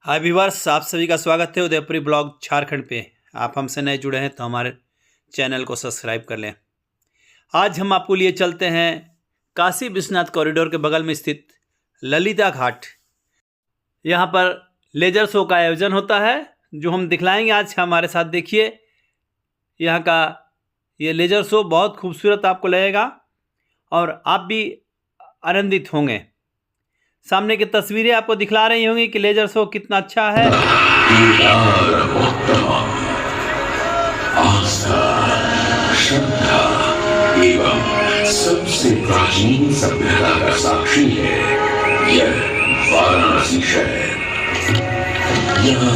हाय viewers, आप सभी का स्वागत है उदयपुरी ब्लॉग झारखंड पे। आप हमसे नए जुड़े हैं तो हमारे चैनल को सब्सक्राइब कर लें। आज हम आपको लिए चलते हैं काशी विश्वनाथ कॉरिडोर के बगल में स्थित ललिता घाट। यहाँ पर लेजर शो का आयोजन होता है जो हम दिखलाएंगे आज। हमारे साथ देखिए, यहाँ का ये लेजर शो बहुत खूबसूरत आपको लगेगा और आप भी आनंदित होंगे। सामने की तस्वीरें आपको दिखला रही होंगी कि लेजर शो कितना अच्छा है। आस्था, श्रद्धा एवं सबसे प्राचीन सभ्यता का साक्षी है यह वाराणसी शहर। यहाँ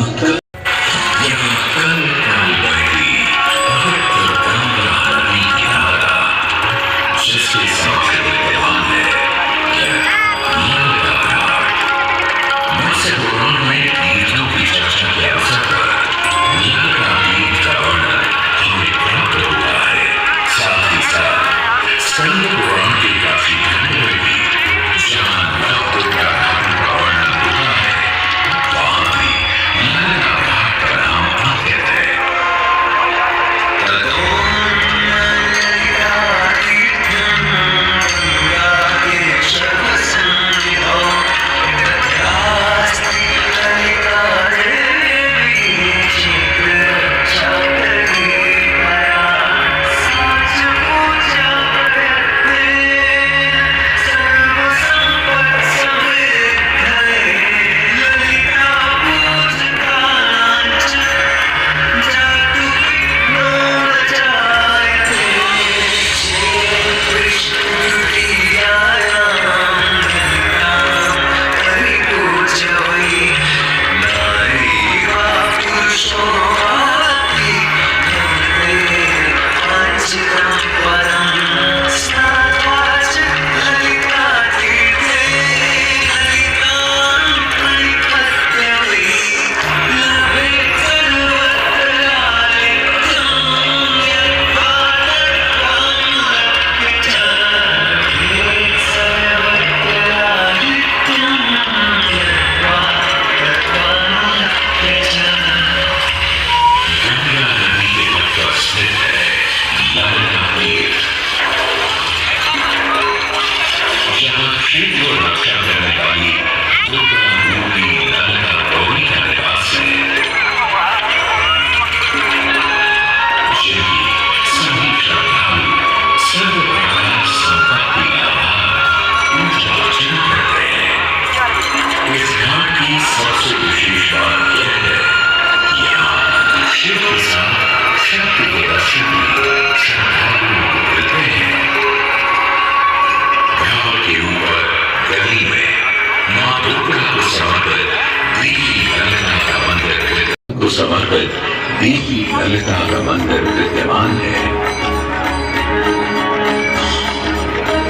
समर्पित देवी ललिता का मंदिर विद्यमान है।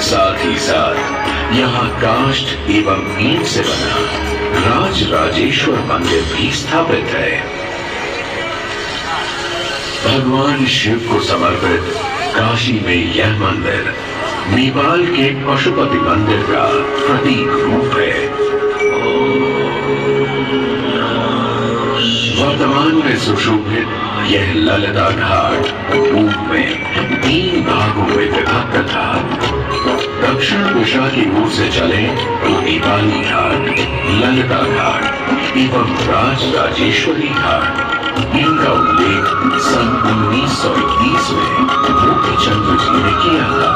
साथ ही साथ यहाँ काष्ठ एवं ईंट से बना राज राजेश्वर मंदिर भी स्थापित है। भगवान शिव को समर्पित काशी में यह मंदिर नेपाल के पशुपति मंदिर का प्रतीक रूप है। वर्तमान में सुशोभित यह ललिता घाट पूर्व में 3 भागों में विभक्त था। दक्षिण दिशा की ओर से चले तो नेपाली घाट, ललिता घाट एवं राज राजेश्वरी घाट। इनका उल्लेख सन 1921 में मोतीचंद्र जी ने किया था।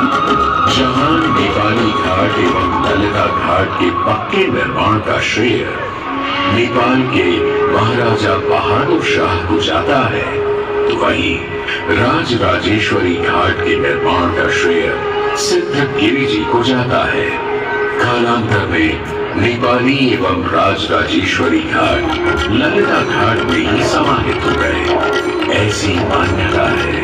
जहां नेपाली घाट एवं ललिता घाट के पक्के निर्माण का श्रेय नेपाल के महाराजा बहादुर शाह को जाता है, तो वहीं राज राजेश्वरी घाट के निर्माण का श्रेय सिद्धगिरी जी को जाता है। कालांतर में नेपाली एवं राज राजेश्वरी घाट ललिता घाट में ही समाहित हो गए। ऐसी मान्यता है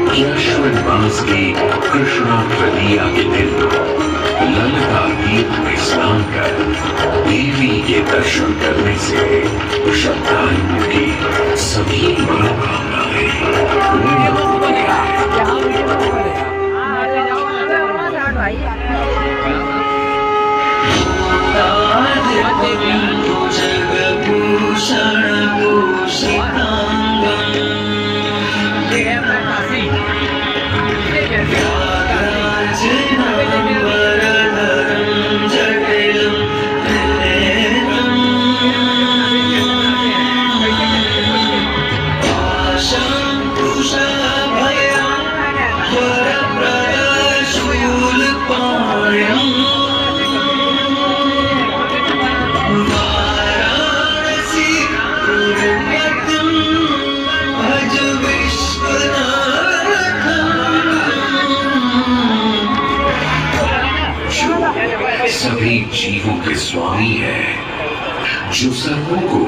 कि अश्विन मास की कृष्णा तृतीया के दिन ललिता तीर्थ में स्नान कर देवी के दर्शन करने से श्रद्धालुओं की सभी मनोकामनाएं पूर्ण होती हैं। अनेक जीवों के स्वामी है, जो सर्पों को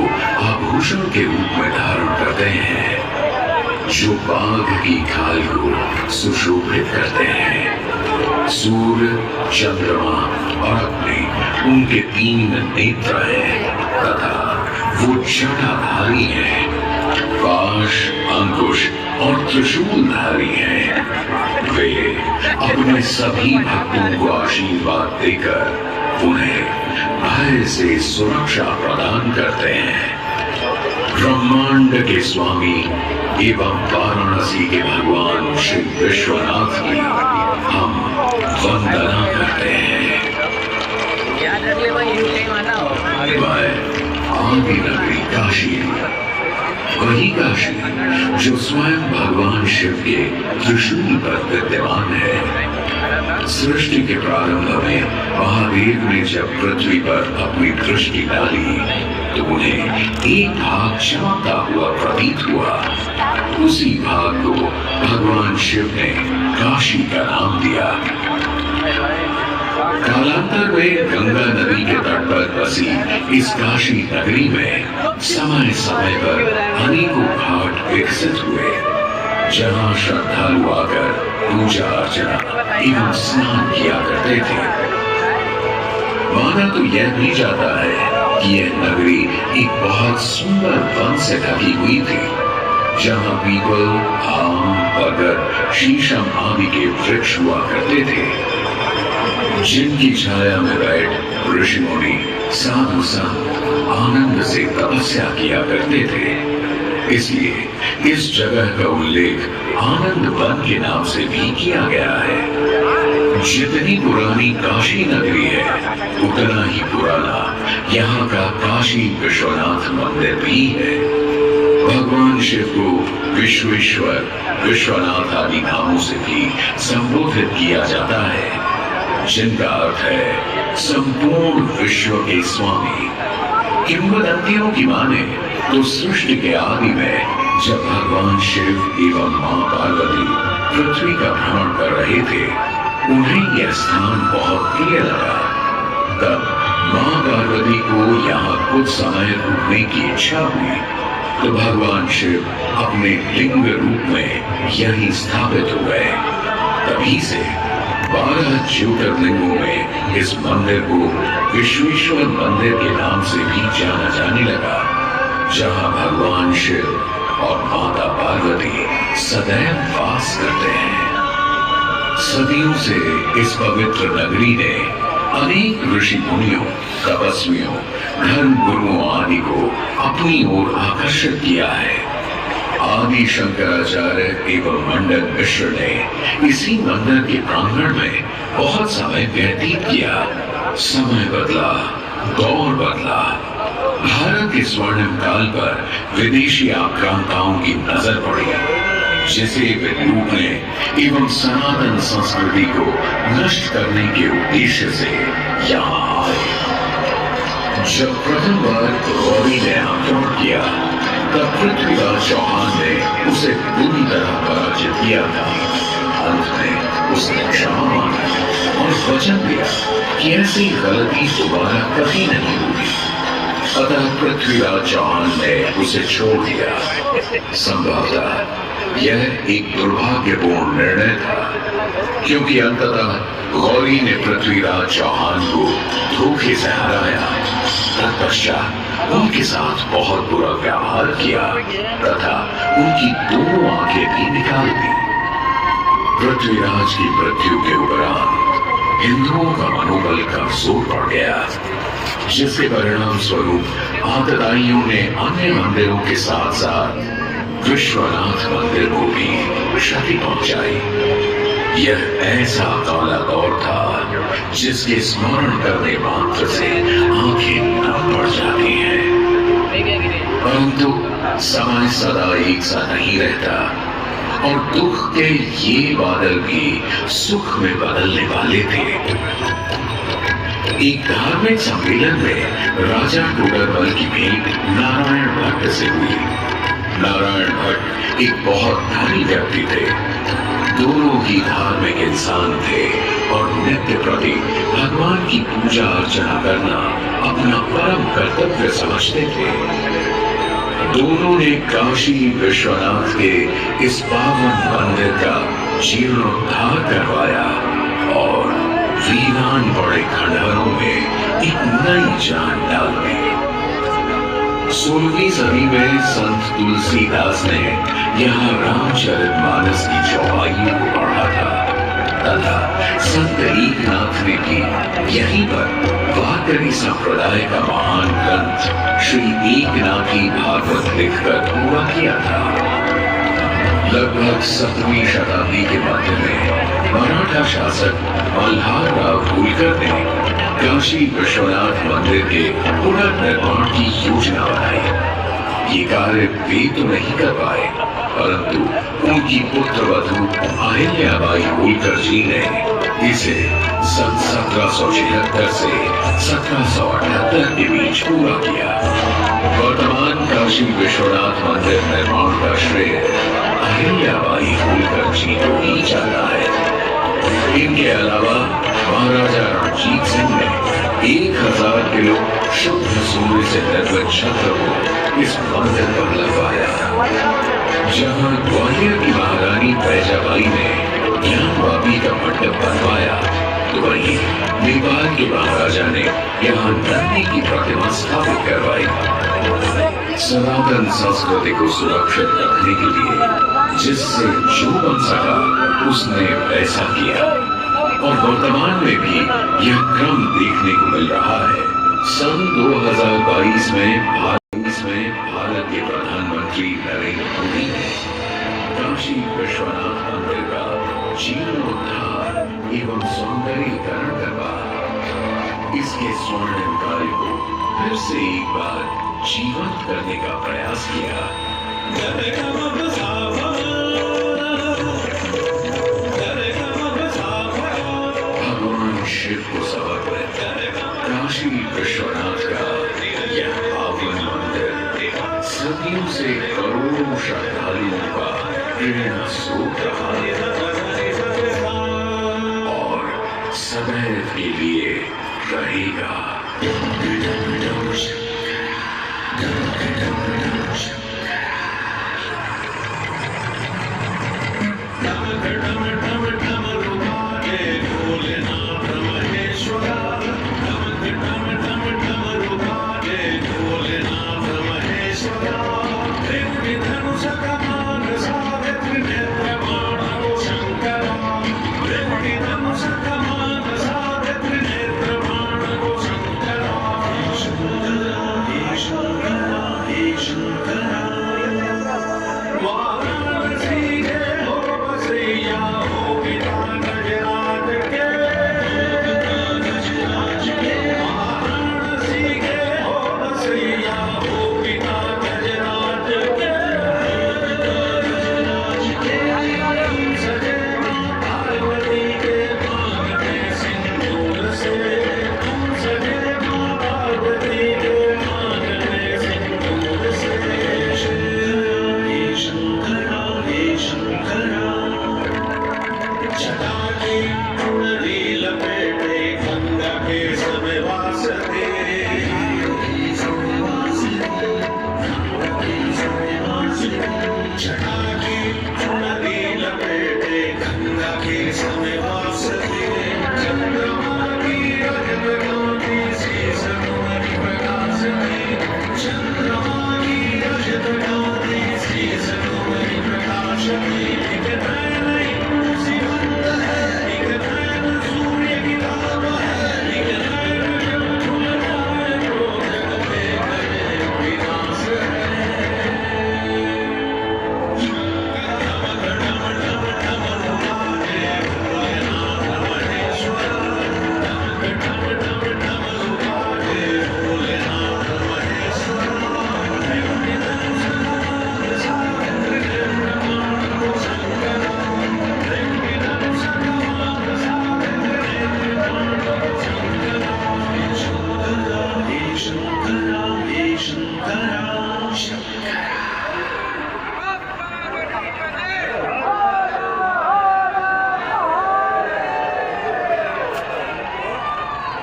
आभूषण के रूप में धारण करते हैं, जो बाघ की खाल को सुशोभित करते हैं। सूर्य, चंद्रमा और अग्नि उनके 3 नेत्र हैं तथा वो जटाधारी हैं, पाश, अंकुश और त्रिशूलधारी हैं। वे अपने सभी भक्तों को आशीर्वाद देकर उन्हें भय से सुरक्षा प्रदान करते हैं। ब्रह्मांड के स्वामी एवं वाराणसी के भगवान श्री विश्वनाथ की हम वंदना करते हैं। मैं आदि नगरी काशी, वही काशी जो स्वयं भगवान शिव के त्रिशूल पर विद्यमान है। सृष्टि के प्रारंभ में महादेव ने जब पृथ्वी पर अपनी दृष्टि डाली तो उन्हें एक भाग चमकता हुआ प्रतीत हुआ। उसी भाग को भगवान शिव ने काशी का नाम दिया। कालांतर में गंगा नदी के तट पर बसी इस काशी नगरी में समय समय पर अनेकों घाट विकसित हुए, जहां श्रद्धालु आकर पूजा अर्चना एवं स्नान किया करते थे। माना तो यह भी जाता है कि यह नगरी एक बहुत सुंदर वन से ढकी हुई थी, जहां पीपल, आम, बरगद, शीशम आदि के वृक्ष हुआ करते थे, जिनकी छाया में बैठ ऋषि मुनि, साधु संत आनंद से तपस्या किया करते थे। इसलिए इस जगह का उल्लेख आनंद वन के नाम से भी किया गया है। जितनी पुरानी काशी नगरी है, उतना ही पुराना यहाँ का काशी विश्वनाथ मंदिर भी है। भगवान शिव को विश्वेश्वर, विश्वनाथ आदि नामों से भी संबोधित किया जाता है, जिनका अर्थ है संपूर्ण विश्व के स्वामी। किंवदंतियों की माने तो सृष्टि के आदि में जब भगवान शिव एवं मां पार्वती पृथ्वी का भ्रमण कर रहे थे, उन्हें यह स्थान बहुत प्रिय लगा। तब मां पार्वती को यहाँ कुछ समय रुकने की इच्छा हुई, तो भगवान शिव अपने लिंग रूप में यहीं स्थापित हो गए। तभी से 12 ज्योतिर्लिंगों में इस मंदिर को विश्वेश्वर मंदिर के नाम से भी जाना जाने लगा, जहां भगवान शिव और माता पार्वती सदैव वास करते हैं। सदियों से इस पवित्र नगरी ने अनेक ऋषि मुनियों, तपस्वियों, धर्म गुरुओं आदि को अपनी ओर आकर्षित किया है। आदि शंकराचार्य एवं मंडन मिश्र ने इसी मंदिर के प्रांगण में बहुत समय व्यतीत किया। समय बदला, दौर बदला, भारत के स्वर्णिम काल पर विदेशी आक्रांताओं की नजर पड़ी, जिसे वे लूटने एवं सनातन संस्कृति को नष्ट करने के उद्देश्य से यहाँ आए। जब प्रथम बार गौरी ने आक्रमण किया, तब पृथ्वीराज चौहान ने उसे पूरी तरह पराजित किया था। अंत में उसने क्षमा मांगी और वचन दिया कि ऐसी गलती दोबारा कभी नहीं होगी। अतः पृथ्वीराज चौहान ने उसे छोड़ दिया। संभवतः यह एक दुर्भाग्यपूर्ण निर्णय था, क्योंकि अंततः गौरी ने पृथ्वीराज चौहान को धोखे से हराया। तत्पश्चात उनके साथ बहुत बुरा व्यवहार किया तथा उनकी दोनों आंखें भी निकाल दी। पृथ्वीराज की मृत्यु के उपरांत हिंदुओं का मनोबल कमजोर पड़ गया, जिसके परिणाम स्वरूप आतताइयों ने अन्य मंदिरों के साथ साथ विश्वनाथ मंदिर को भी क्षति पहुंचाई। यह ऐसा काला दौर था जिसके स्मरण करने मात्र से आंखें नम पड़ जाती हैं। परंतु समय सदा एक सा नहीं रहता और दुख के ये बादल भी सुख में बदलने वाले थे। एक धार्मिक सम्मेलन में राजा टोडरमल की भेंट नारायण भट्ट से हुई। नारायण भट्ट एक बहुत धनी व्यक्ति थे। दोनों ही धार्मिक इंसान थे और नित्य प्रति भगवान की पूजा अर्चना करना अपना परम कर्तव्य समझते थे। दोनों ने काशी विश्वनाथ के इस पावन मंदिर का जीर्णोद्धार करवाया और वीरान बड़े खंडहरों में एक नई जान डाल दी। 16वीं सदी में संत तुलसीदास ने यहाँ रामचरितमानस की चौपाइयों को पढ़ा था तथा संत एकनाथ ने भी यहीं पर वारकरी संप्रदाय का महान ग्रंथ श्री एकनाथी भागवत लिखकर पूरा किया था। लगभग 17वीं शताब्दी के मध्य में मराठा शासक मल्हारराव होलकर ने काशी विश्वनाथ मंदिर के पुनर्निर्माण की योजना बनाई। ये कार्य वे तो नहीं कर पाए, परंतु उनकी पुत्र वधू अहिल्याबाई होलकर जी ने इसे सन 1776 से 1778 के बीच पूरा किया। वर्तमान काशी विश्वनाथ मंदिर निर्माण का श्रेय अहिल्याबाई होलकर जी को ही जाता है। इनके अलावा महाराजा रणजीत सिंह ने 1000 किलो शुद्ध सोने से निर्मित छत्र को इस मंदिर पर लगवाया। जहां ग्वालियर की महारानी बैजाबाई ने ज्ञानवापी का मंडप बनवाया, तो वहीं नेपाल के महाराजा ने यहाँ नंदी की प्रतिमा स्थापित करवाई। सनातन संस्कृति को सुरक्षित रखने के लिए जिससे जो बन सका उसने वैसा किया और वर्तमान में भी यह क्रम देखने को मिल रहा है। सन 2022 में भारत के प्रधानमंत्री नरेंद्र मोदी ने काशी विश्वनाथ मंदिर का जीर्णोद्धार एवं सौंदर्यीकरण करवा इसके स्वर्णिम कार्य को फिर से एक बार जीवंत करने का प्रयास किया। भगवान शिव को समर्पित काशी विश्वनाथ का यह पावन मंदिर सदियों से करोड़ों श्रद्धालुओं का प्रेरणा स्रोत रहा और सदैव के लिए रहेगा। Shaka